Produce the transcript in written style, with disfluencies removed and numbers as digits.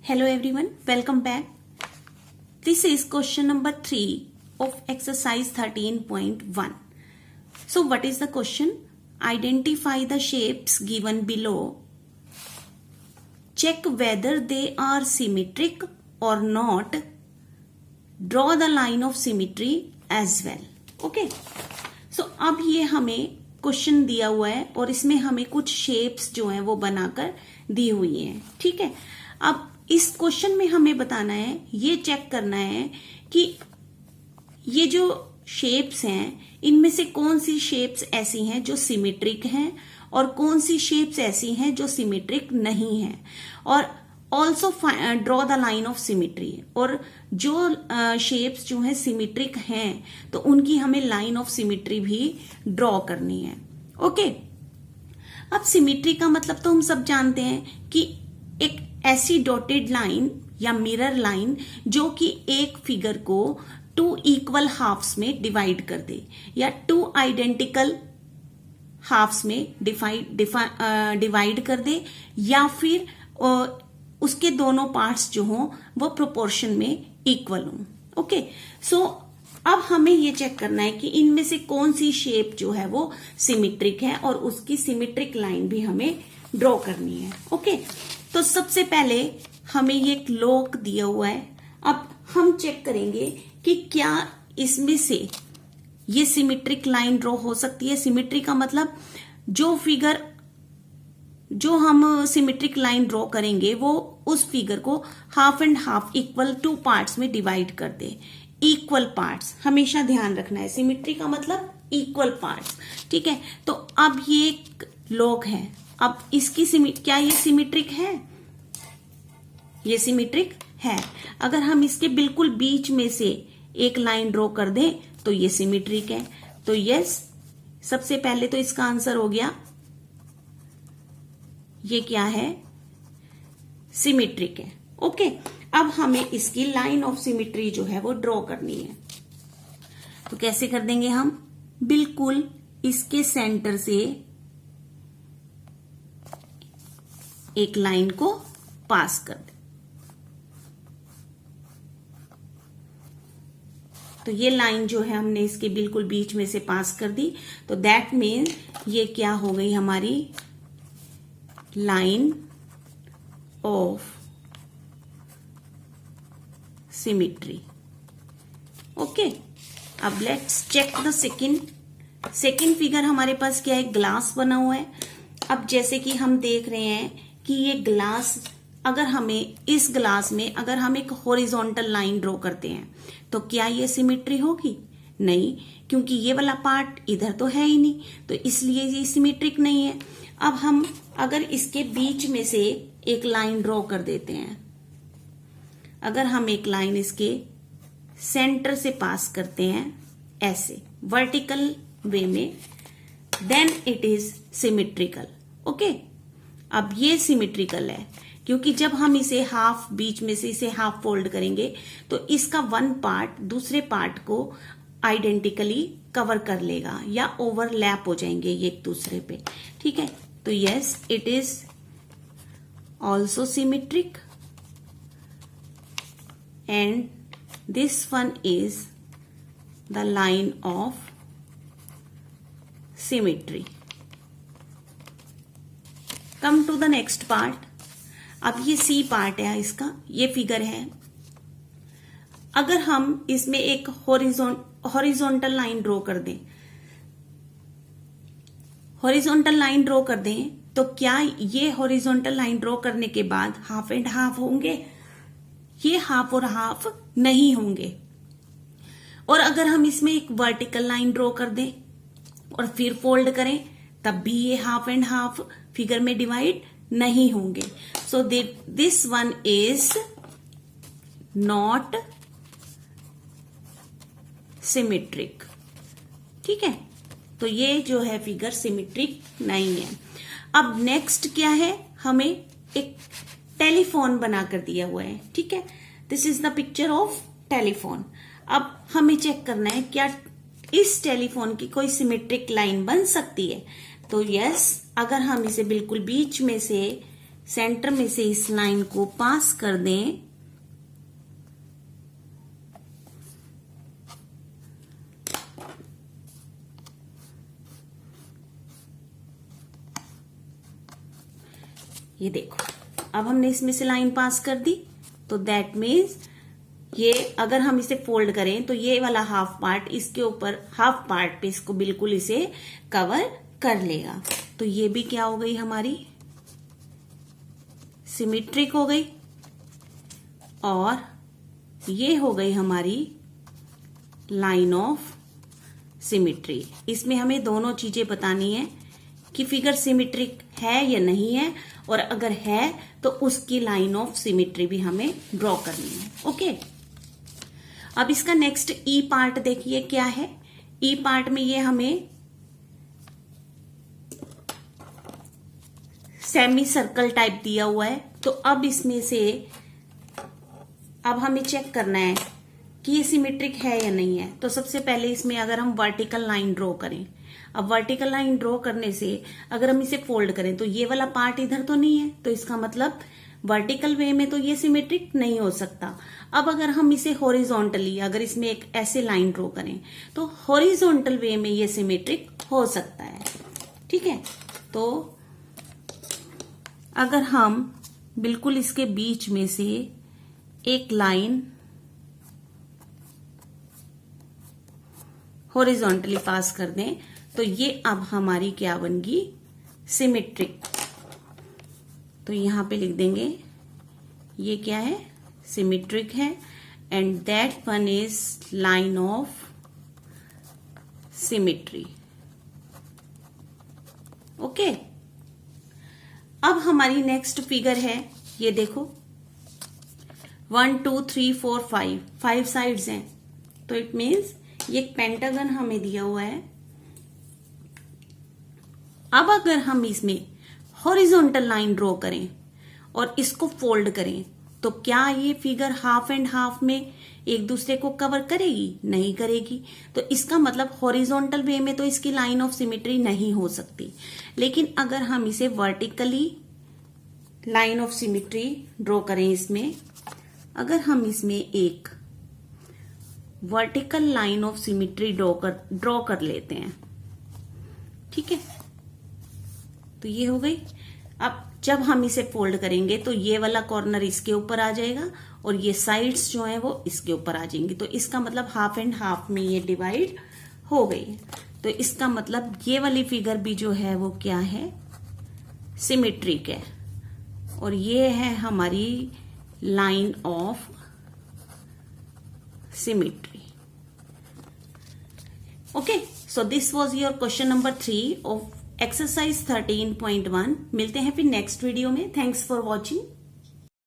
Hello everyone, welcome back. This is question number 3 of exercise 13.1. So what is the question? Identify the shapes given below. Check whether they are symmetric or not. Draw the line of symmetry as well. Okay. So अब ये हमें question दिया हुआ है और इसमें हमें कुछ शेप्स जो हैं वो बनाकर दी हुई हैं. ठीक है. अब इस क्वेश्चन में हमें बताना है, ये चेक करना है कि ये जो शेप्स हैं इनमें से कौन सी शेप्स ऐसी हैं जो सिमेट्रिक हैं और कौन सी शेप्स ऐसी हैं जो सिमेट्रिक नहीं हैं. और also draw the line of symmetry. और जो शेप्स जो हैं सिमेट्रिक हैं तो उनकी हमें लाइन ऑफ सिमेट्री भी ड्रॉ करनी है. ओके. अब सिमेट्री का मतलब तो हम सब जानते हैं कि एक ऐसी डॉटेड लाइन या मिरर लाइन जो कि एक फिगर को 2 इक्वल हाफ्स में डिवाइड कर दे या 2 आइडेंटिकल हाफ्स में डिवाइड कर दे या फिर उसके दोनों पार्ट्स जो हों वो प्रोपोर्शन में इक्वल हों. ओके. सो अब हमें ये चेक करना है कि इनमें से कौन सी शेप जो है वो सिमेट्रिक है और उसकी सिमेट्रिक लाइन भी हमें ड्रॉ करनी है. ओके. तो सबसे पहले हमें ये एक लॉक दिया हुआ है. अब हम चेक करेंगे कि क्या इसमें से ये सिमेट्रिक लाइन ड्रॉ हो सकती है. सिमेट्री का मतलब जो हम सिमेट्रिक लाइन ड्रॉ करेंगे वो उस फिगर को half and half equal 2 parts में डिवाइड कर दे. इक्वल पार्ट्स हमेशा ध्यान रखना है. सिमेट्री का मतलब इक्वल पार्ट्स. ठीक है. तो अब ये एक लॉक है. अब इसकी क्या ये सिमेट्रिक है? ये सिमेट्रिक है. अगर हम इसके बिल्कुल बीच में से एक लाइन ड्रॉ कर दें तो ये सिमेट्रिक है. तो यस, सबसे पहले तो इसका आंसर हो गया, ये क्या है? सिमेट्रिक है. ओके. अब हमें इसकी लाइन ऑफ सिमेट्री जो है वो ड्रॉ करनी है. तो कैसे कर देंगे हम? बिल्कुल इसके सेंटर से एक लाइन को पास कर दे. तो ये लाइन जो है हमने इसके बिल्कुल बीच में से पास कर दी. तो दैट मीन ये क्या हो गई हमारी लाइन ऑफ सिमेट्री. ओके. अब let's check the second figure. हमारे पास क्या है? ग्लास बना हुआ है. अब जैसे कि हम देख रहे हैं कि ये ग्लास, अगर हमें इस ग्लास में अगर हम एक हॉरिजॉन्टल लाइन ड्रॉ करते हैं तो क्या ये सिमेट्री होगी? नहीं, क्योंकि ये वाला पार्ट इधर तो है ही नहीं, तो इसलिए ये सिमेट्रिक नहीं है. अब हम अगर इसके बीच में से एक लाइन ड्रॉ कर देते हैं, अगर हम एक लाइन इसके सेंटर से पास करते हैं ऐसे वर्टिकल वे में, then it is symmetrical. Okay. अब ये सिमेट्रिकल है क्योंकि जब हम इसे हाफ, बीच में से इसे हाफ फोल्ड करेंगे तो इसका वन पार्ट दूसरे पार्ट को आइडेंटिकली कवर कर लेगा या ओवरलैप हो जाएंगे ये एक दूसरे पे. ठीक है. तो yes, it is also symmetric and this one is the line of symmetry. Come to the next part. अब ये सी पार्ट है इसका, ये फिगर है. अगर हम इसमें एक हॉरिजॉन्टल लाइन ड्रॉ कर दें, तो क्या ये हॉरिजॉन्टल लाइन ड्रॉ करने के बाद हाफ एंड हाफ होंगे? ये हाफ और हाफ नहीं होंगे. और अगर हम इसमें एक वर्टिकल लाइन ड्रॉ कर दें और फिर फोल्ड करें तब भी ये हाफ एंड हाफ फिगर में डिवाइड नहीं होंगे. So this one is not symmetric. ठीक है. तो ये जो है फिगर सिमेट्रिक नहीं है. अब नेक्स्ट क्या है? हमें एक टेलीफोन बनाकर दिया हुआ है. ठीक है. This is the picture of telephone. अब हमें चेक करना है क्या इस टेलीफोन की कोई सिमेट्रिक लाइन बन सकती है. तो यस, अगर हम इसे बिल्कुल बीच में से सेंटर में से इस लाइन को पास कर दें, ये देखो अब हमने इसमें से लाइन पास कर दी, तो दैट मीन्स ये अगर हम इसे फोल्ड करें तो ये वाला हाफ पार्ट इसके ऊपर, हाफ पार्ट पे इसको बिल्कुल इसे कवर कर लेगा। तो ये भी क्या हो गई हमारी, सिमेट्रिक हो गई, और ये हो गई हमारी लाइन ऑफ सिमेट्री। इसमें हमें दोनों चीजें बतानी है कि फिगर सिमेट्रिक है या नहीं है, और अगर है तो उसकी लाइन ऑफ सिमेट्री भी हमें ड्रॉ करनी है। ओके, अब इसका नेक्स्ट ई पार्ट देखिए क्या है। ई पार्ट में ये हमें सेमी सर्कल टाइप दिया हुआ है। तो अब इसमें से अब हमें चेक करना है कि ये सिमेट्रिक है या नहीं है। तो सबसे पहले इसमें अगर हम वर्टिकल लाइन ड्रॉ करें, अब वर्टिकल लाइन ड्रॉ करने से अगर हम इसे फोल्ड करें तो ये वाला पार्ट इधर तो नहीं है, तो इसका मतलब वर्टिकल वे में तो ये सिमेट्रिक नहीं हो सकता। अब अगर हम इसे हॉरिजॉन्टली, अगर इसमें एक ऐसे लाइन ड्रॉ करें तो हॉरिजॉन्टल वे में ये सिमेट्रिक हो सकता है। ठीक है, तो अगर हम बिल्कुल इसके बीच में से एक लाइन हॉरिजॉन्टली पास कर दें तो ये अब हमारी क्या बन गई, सिमेट्रिक। तो यहां पे लिख देंगे ये क्या है, सिमेट्रिक है, and that one is line of symmetry. Okay, अब हमारी नेक्स्ट फिगर है, ये देखो 1 2 3 4 5 साइड्स हैं। तो इट मीन्स ये एक पेंटागन हमें दिया हुआ है। अब अगर हम इसमें हॉरिजॉन्टल लाइन ड्रॉ करें और इसको फोल्ड करें तो क्या ये फिगर हाफ एंड हाफ में एक दूसरे को कवर करेगी? नहीं करेगी। तो इसका मतलब हॉरिजॉन्टल वे में तो इसकी लाइन ऑफ सिमेट्री नहीं हो सकती। लेकिन अगर हम इसे vertically line of symmetry draw करें, इसमें अगर हम इसमें एक vertical line of symmetry draw कर लेते हैं, ठीक है, तो ये हो गई। अब जब हम इसे फोल्ड करेंगे तो ये वाला कॉर्नर इसके ऊपर आ जाएगा और ये साइड्स जो है वो इसके ऊपर आ जाएंगी। तो इसका मतलब हाफ एंड हाफ में ये डिवाइड हो गई। तो इसका मतलब ये वाली फिगर भी जो है वो क्या है, सिमेट्रिक है। और ये है हमारी line of symmetry. Okay, so this was your question number 3 of exercise 13.1। मिलते हैं फिर नेक्स्ट वीडियो में। Thanks for watching.